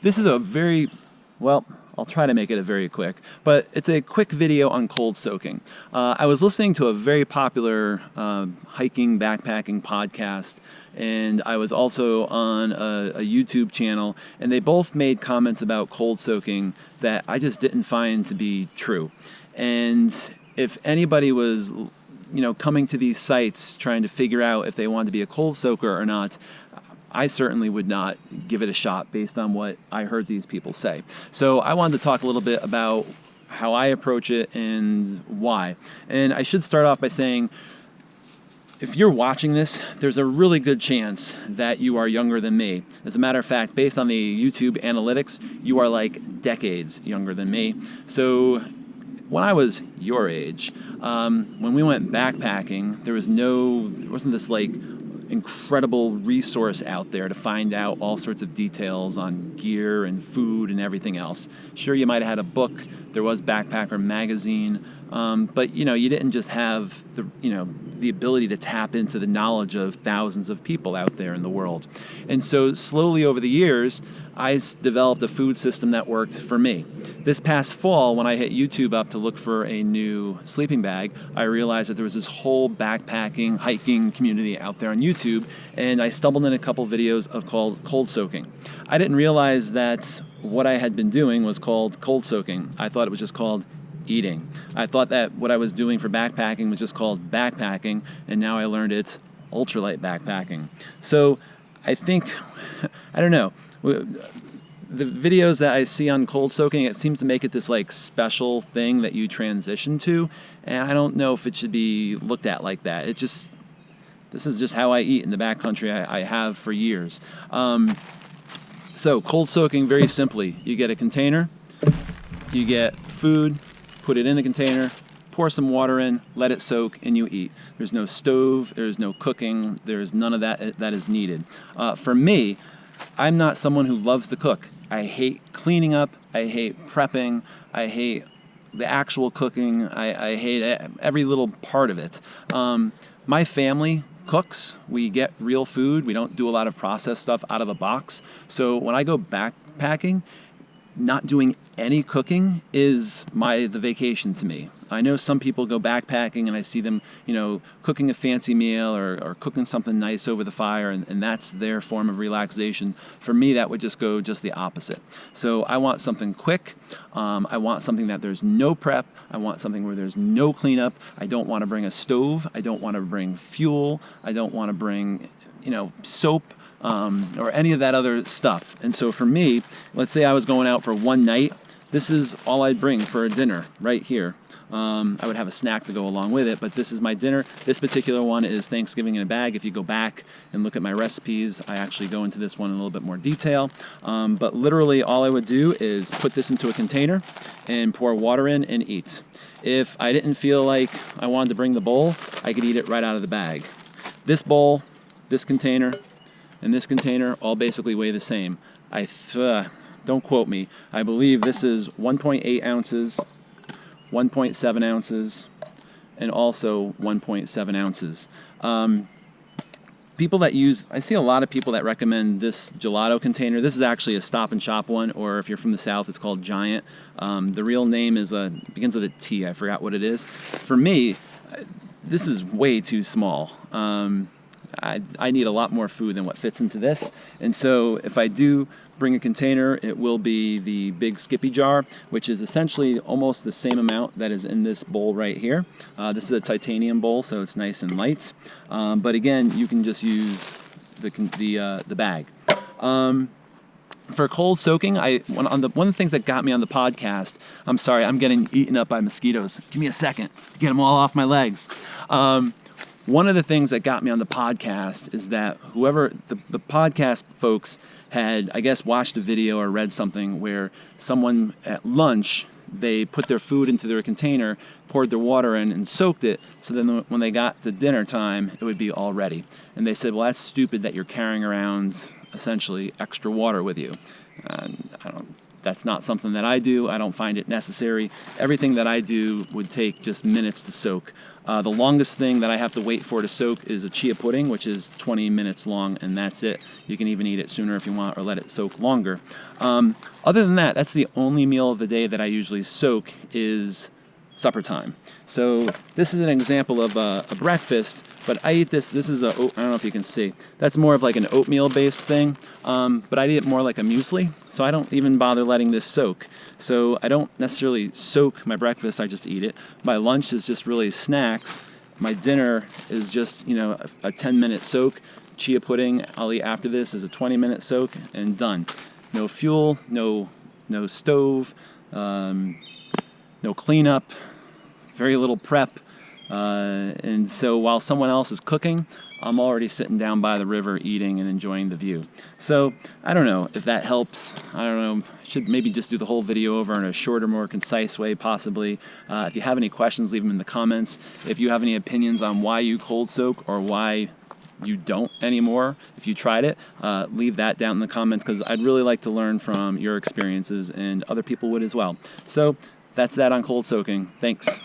This is a very, well, I'll try to make it a very quick, but it's a quick video on cold soaking. I was listening to a very popular hiking, backpacking podcast, and I was also on a YouTube channel, and they both made comments about cold soaking that I just didn't find to be true. And if anybody was, coming to these sites trying to figure out if they wanted to be a cold soaker or not, I certainly would not give it a shot based on what I heard these people say. So I wanted to talk a little bit about how I approach it and why. And I should start off by saying, if you're watching this, there's a really good chance that you are younger than me. As a matter of fact, based on the YouTube analytics, you are like decades younger than me. So when I was your age, when we went backpacking, there wasn't this like incredible resource out there to find out all sorts of details on gear and food and everything else. Sure, you might have had a book. There was Backpacker magazine, but you didn't just have the ability to tap into the knowledge of thousands of people out there in the world. And so slowly over the years, I developed a food system that worked for me. This past fall, when I hit YouTube up to look for a new sleeping bag, I realized that there was this whole backpacking, hiking community out there on YouTube, and I stumbled in a couple videos called cold soaking. I didn't realize that what I had been doing was called cold soaking. I thought it was just called eating. I thought that what I was doing for backpacking was just called backpacking, and now I learned it's ultralight backpacking. So I think, I don't know, the videos that I see on cold soaking, it seems to make it this like special thing that you transition to, and I don't know if it should be looked at like that. This is just how I eat in the backcountry. I have for years. So cold soaking, very simply, you get a container, you get food, put it in the container, pour some water in, let it soak, and you eat. There's no stove, there's no cooking, there's none of that is needed. For me, I'm not someone who loves to cook. I hate cleaning up, I hate prepping, I hate the actual cooking, I hate every little part of it. My family cooks. We get real food. We don't do a lot of processed stuff out of a box. So when I go backpacking, not doing any cooking is the vacation to me. I know some people go backpacking and I see them, cooking a fancy meal or cooking something nice over the fire, and that's their form of relaxation. For me, that would just go just the opposite. So I want something quick. I want something that there's no prep. I want something where there's no cleanup. I don't want to bring a stove. I don't want to bring fuel. I don't want to bring, soap. Or any of that other stuff. And so for me, let's say I was going out for one night, this is all I'd bring for a dinner right here. I would have a snack to go along with it, but this is my dinner. This particular one is Thanksgiving in a bag. If you go back and look at my recipes, I actually go into this one in a little bit more detail. But literally all I would do is put this into a container and pour water in and eat. If I didn't feel like I wanted to bring the bowl, I could eat it right out of the bag. This bowl, this container, and this container all basically weigh the same. Don't quote me. I believe this is 1.8 ounces, 1.7 ounces, and also 1.7 ounces. I see a lot of people that recommend this gelato container. This is actually a Stop and Shop one, or if you're from the South, it's called Giant. The real name begins with a T. I forgot what it is. For me, this is way too small. I need a lot more food than what fits into this, and so if I do bring a container, it will be the big Skippy jar, which is essentially almost the same amount that is in this bowl right here. This is a titanium bowl, so it's nice and light, but again, you can just use the bag. For cold soaking, one of the things that got me on the podcast, I'm sorry, I'm getting eaten up by mosquitoes. Give me a second to get them all off my legs. One of the things that got me on the podcast is that whoever the podcast folks had, I guess, watched a video or read something where someone at lunch, they put their food into their container, poured their water in, and soaked it, so then when they got to dinner time, it would be all ready. And they said, well, that's stupid that you're carrying around, essentially, extra water with you. And That's not something that I do. I don't find it necessary. Everything that I do would take just minutes to soak. The longest thing that I have to wait for to soak is a chia pudding, which is 20 minutes long, and that's it. You can even eat it sooner if you want, or let it soak longer. Other than that, that's the only meal of the day that I usually soak is supper time. So this is an example of a breakfast, but I eat this. This is I don't know if you can see. That's more of like an oatmeal-based thing, but I eat it more like a muesli, so I don't even bother letting this soak. So I don't necessarily soak my breakfast, I just eat it. My lunch is just really snacks. My dinner is just, you know, a 10-minute soak. Chia pudding I'll eat after this is a 20-minute soak, and done. No fuel, no stove, no cleanup, very little prep, and so while someone else is cooking, I'm already sitting down by the river eating and enjoying the view. So I don't know if that helps. I don't know. I should maybe just do the whole video over in a shorter, more concise way, possibly. If you have any questions, leave them in the comments. If you have any opinions on why you cold soak or why you don't anymore, if you tried it, leave that down in the comments, because I'd really like to learn from your experiences, and other people would as well. So that's that on cold soaking. Thanks.